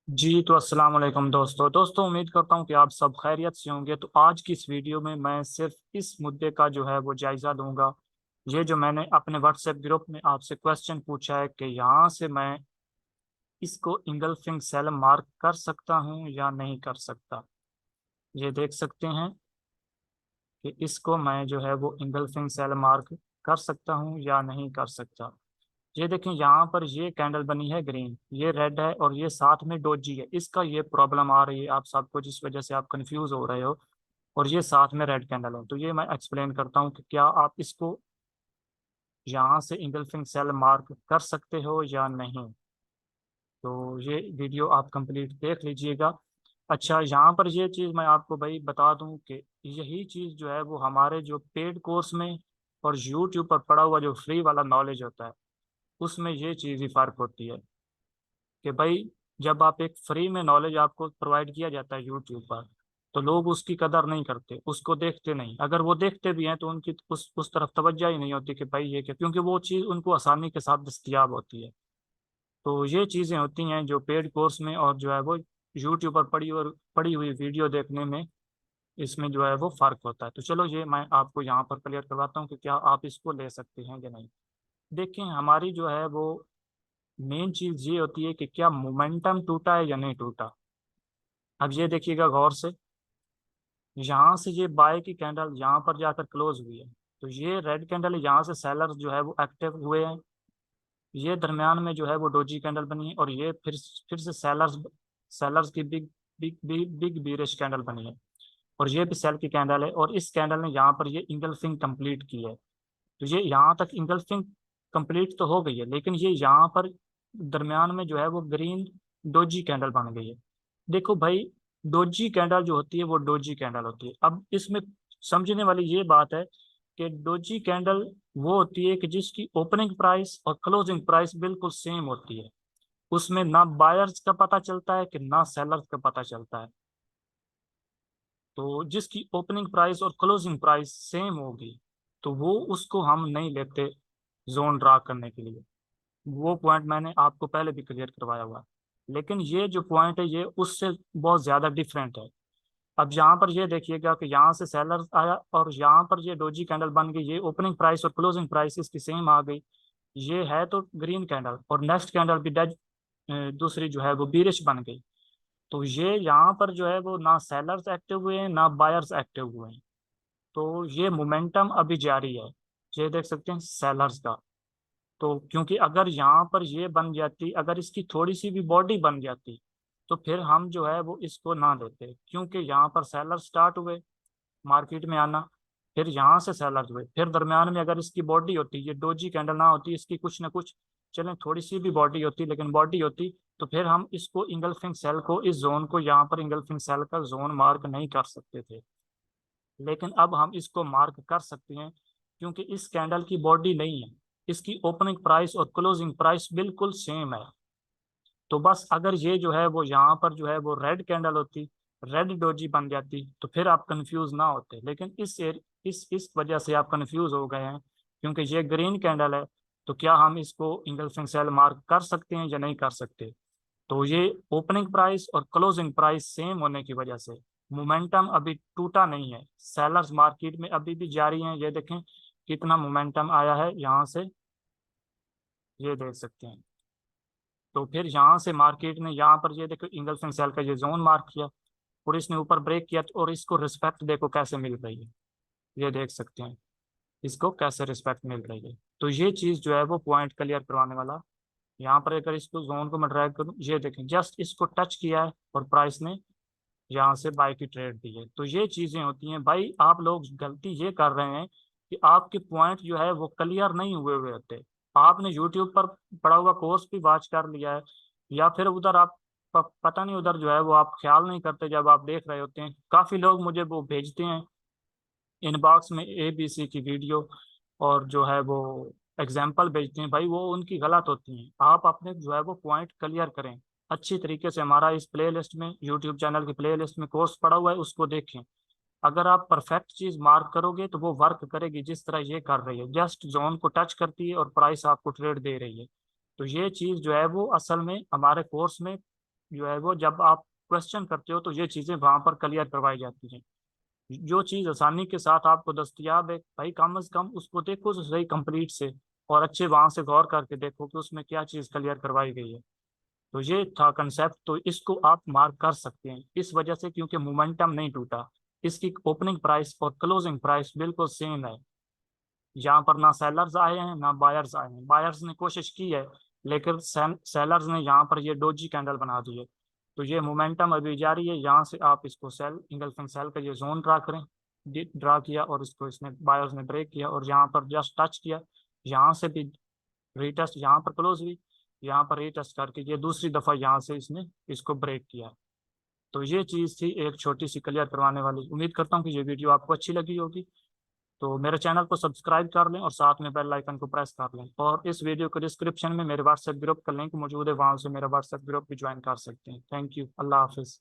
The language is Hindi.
जी तो अस्सलाम वालेकुम दोस्तों उम्मीद करता हूँ कि आप सब खैरियत से होंगे। तो आज की इस वीडियो में मैं सिर्फ इस मुद्दे का जो है वो जायज़ा लूँगा। ये जो मैंने अपने व्हाट्सएप ग्रुप में आपसे क्वेश्चन पूछा है कि यहाँ से मैं इसको इंगल्फिंग सेल मार्क कर सकता हूँ या नहीं कर सकता। ये देख सकते हैं कि इसको मैं जो है वो इंगल्फिंग सेल मार्क कर सकता हूँ या नहीं कर सकता। ये देखें, यहाँ पर ये कैंडल बनी है ग्रीन, ये रेड है और ये साथ में डोजी है। इसका ये प्रॉब्लम आ रही है आप सबको, जिस वजह से आप कंफ्यूज हो रहे हो। और ये साथ में रेड कैंडल है, तो ये मैं एक्सप्लेन करता हूँ कि क्या आप इसको यहाँ से इंगल्फिंग सेल मार्क कर सकते हो या नहीं। तो ये वीडियो आप कंप्लीट देख लीजिएगा। अच्छा, यहाँ पर ये चीज़ मैं आपको भाई बता दूं कि यही चीज़ जो है वो हमारे जो पेड कोर्स में और यूट्यूब पर पड़ा हुआ जो फ्री वाला नॉलेज होता है, उसमें ये चीज़ ही फ़र्क होती है कि भाई जब आप एक फ्री में नॉलेज आपको प्रोवाइड किया जाता है यूट्यूब पर, तो लोग उसकी कदर नहीं करते, उसको देखते नहीं। अगर वो देखते भी हैं तो उनकी उस तरफ तवज्जो ही नहीं होती कि भाई ये क्या, क्योंकि वो चीज़ उनको आसानी के साथ दस्तयाब होती है। तो ये चीज़ें होती हैं जो पेड कोर्स में और जो है वो यूट्यूब पर पड़ी हुई वीडियो देखने में, इसमें जो है वो फ़र्क होता है। तो चलो ये मैं आपको यहाँ पर क्लियर करवाता हूँ कि क्या आप इसको ले सकते हैं या नहीं। देखें, हमारी जो है वो मेन चीज़ ये होती है कि क्या मोमेंटम टूटा है या नहीं टूटा। अब ये देखिएगा गौर से, यहाँ से ये बाय की कैंडल यहाँ पर जाकर क्लोज हुई है, तो ये रेड कैंडल यहाँ से सेलर जो है वो एक्टिव हुए हैं। ये दरमियान में जो है वो डोजी कैंडल बनी है और ये फिर से सेलर्स सेलर्स की big big big big bearish candle बनी है। और ये भी सेल की कैंडल है और इस कैंडल ने यहाँ पर ये इंगल्फिंग कंप्लीट की है। तो ये यहाँ तक इंगल्फिंग कंप्लीट तो हो गई है, लेकिन ये यहाँ पर दरमियान में जो है वो ग्रीन डोजी कैंडल बन गई है। देखो भाई, डोजी कैंडल जो होती है वो डोजी कैंडल होती है। अब इसमें समझने वाली ये बात है कि डोजी कैंडल वो होती है कि जिसकी ओपनिंग प्राइस और क्लोजिंग प्राइस बिल्कुल सेम होती है। उसमें ना बायर्स का पता चलता है कि ना सेलर्स का पता चलता है। तो जिसकी ओपनिंग प्राइस और क्लोजिंग प्राइस सेम होगी, तो वो उसको हम नहीं लेते जोन ड्रा करने के लिए। वो पॉइंट मैंने आपको पहले भी क्लियर करवाया हुआ है। लेकिन ये जो पॉइंट है ये उससे बहुत ज़्यादा डिफरेंट है। अब यहाँ पर ये देखिएगा कि यहाँ से सेलर आया और यहाँ पर ये डोजी कैंडल बन गई, ये ओपनिंग प्राइस और क्लोजिंग प्राइस इसकी सेम आ गई। ये है तो ग्रीन कैंडल और नेक्स्ट कैंडल भी डेज दूसरी जो है वो बीरिश बन गई। तो ये यहाँ पर जो है वो ना सेलर्स एक्टिव हुए हैं ना बायर्स एक्टिव हुए हैं। तो ये मोमेंटम अभी जारी है। ये देख सकते हैं सेलर्स का। तो क्योंकि अगर यहाँ पर ये बन जाती, अगर इसकी थोड़ी सी भी बॉडी बन जाती, तो फिर हम जो है वो इसको ना लेते, क्योंकि यहाँ पर सेलर स्टार्ट हुए मार्केट में आना, फिर यहाँ से सेलर हुए, फिर दरमियान में अगर इसकी बॉडी होती, ये डोजी कैंडल ना होती, इसकी कुछ ना कुछ, चलें थोड़ी सी भी बॉडी होती लेकिन बॉडी होती, तो फिर हम इसको इंगल्फिंग सेल को, इस जोन को यहाँ पर इंगल्फिंग सेल का जोन मार्क नहीं कर सकते थे। लेकिन अब हम इसको मार्क कर सकते हैं, क्योंकि इस कैंडल की बॉडी नहीं है, इसकी ओपनिंग प्राइस और क्लोजिंग प्राइस बिल्कुल सेम है। तो बस अगर ये जो है वो यहाँ पर जो है वो रेड कैंडल होती, रेड डोजी बन जाती, तो फिर आप कंफ्यूज ना होते। लेकिन इस वजह से आप कंफ्यूज हो गए हैं, क्योंकि ये ग्रीन कैंडल है। तो क्या हम इसको इंगल्फिंग सेल मार्क कर सकते हैं या नहीं कर सकते। तो ये ओपनिंग प्राइस और क्लोजिंग प्राइस सेम होने की वजह से मोमेंटम अभी टूटा नहीं है। सेलर्स मार्केट में अभी भी जारी हैं। ये देखें कितना मोमेंटम आया है यहाँ से, ये देख सकते हैं। तो फिर यहाँ से मार्केट ने यहाँ पर ये देखो इंगल्फिंग सेल का ये जोन मार्क किया और इसने ऊपर ब्रेक किया, और इसको रिस्पेक्ट देखो कैसे मिल रही है। ये देख सकते हैं इसको कैसे रिस्पेक्ट मिल रही है। तो ये चीज़ जो है वो पॉइंट क्लियर करवाने वाला। यहाँ पर अगर इसको जोन को मैं ड्रैग करूँ, ये देखें जस्ट इसको टच किया है और प्राइस ने यहाँ से बाय की ट्रेड दी है। तो ये चीजें होती हैं भाई, आप लोग गलती ये कर रहे हैं कि आपके पॉइंट जो है वो क्लियर नहीं हुए हुए होते। आपने यूट्यूब पर पढ़ा हुआ कोर्स भी वॉच कर लिया है, या फिर उधर आप पता नहीं उधर जो है वो आप ख्याल नहीं करते जब आप देख रहे होते हैं। काफी लोग मुझे वो भेजते हैं इनबॉक्स में ABC की वीडियो, और जो है वो एग्जाम्पल भेजते हैं, भाई वो उनकी गलत होती हैं। आप अपने जो है वो पॉइंट क्लियर करें अच्छी तरीके से। हमारा इस प्ले लिस्ट में, यूट्यूब चैनल की प्ले लिस्ट में कोर्स पड़ा हुआ है, उसको देखें। अगर आप परफेक्ट चीज मार्क करोगे तो वो वर्क करेगी जिस तरह ये कर रही है, जस्ट जोन को टच करती है और प्राइस आपको ट्रेड दे रही है। तो ये चीज जो है वो असल में हमारे कोर्स में जो है वो जब आप क्वेश्चन करते हो तो ये चीज़ें वहाँ पर क्लियर करवाई जाती हैं। जो चीज़ आसानी के साथ आपको दस्तयाब है भाई, कम अज कम उसको देखो तो सही कंप्लीट से, और अच्छे वहाँ से गौर करके देखो कि उसमें क्या चीज़ क्लियर करवाई गई है। तो ये था कंसेप्ट, तो इसको आप मार्क कर सकते हैं इस वजह से क्योंकि मोमेंटम नहीं टूटा। इसकी ओपनिंग प्राइस और क्लोजिंग प्राइस बिल्कुल सेम है। यहाँ पर ना सेलर्स आए हैं ना बायर्स आए हैं। बायर्स ने कोशिश की है लेकिन सेलर्स ने यहाँ पर ये डोजी कैंडल बना दी है। तो ये मोमेंटम अभी जारी है। यहाँ से आप इसको सेल इंगल्फिंग सेल का ये जोन ड्रा करें। ड्रा किया और इसको इसने बायर्स ने ब्रेक किया और यहाँ पर जस्ट टच किया। यहाँ से भी रीटेस्ट, यहाँ पर क्लोज हुई, यहाँ पर रीटेस्ट करके ये दूसरी दफा यहाँ से इसने इसको ब्रेक किया। तो ये चीज़ थी एक छोटी सी क्लियर करवाने वाली। उम्मीद करता हूँ कि ये वीडियो आपको अच्छी लगी होगी। तो मेरे चैनल को सब्सक्राइब कर लें और साथ में बेल आइकन को प्रेस कर लें, और इस वीडियो के डिस्क्रिप्शन में मेरे व्हाट्सएप ग्रुप का लिंक मौजूद है, वहां से मेरा व्हाट्सएप ग्रुप भी ज्वाइन कर सकते हैं। Thank you. अल्लाह हाफिज़।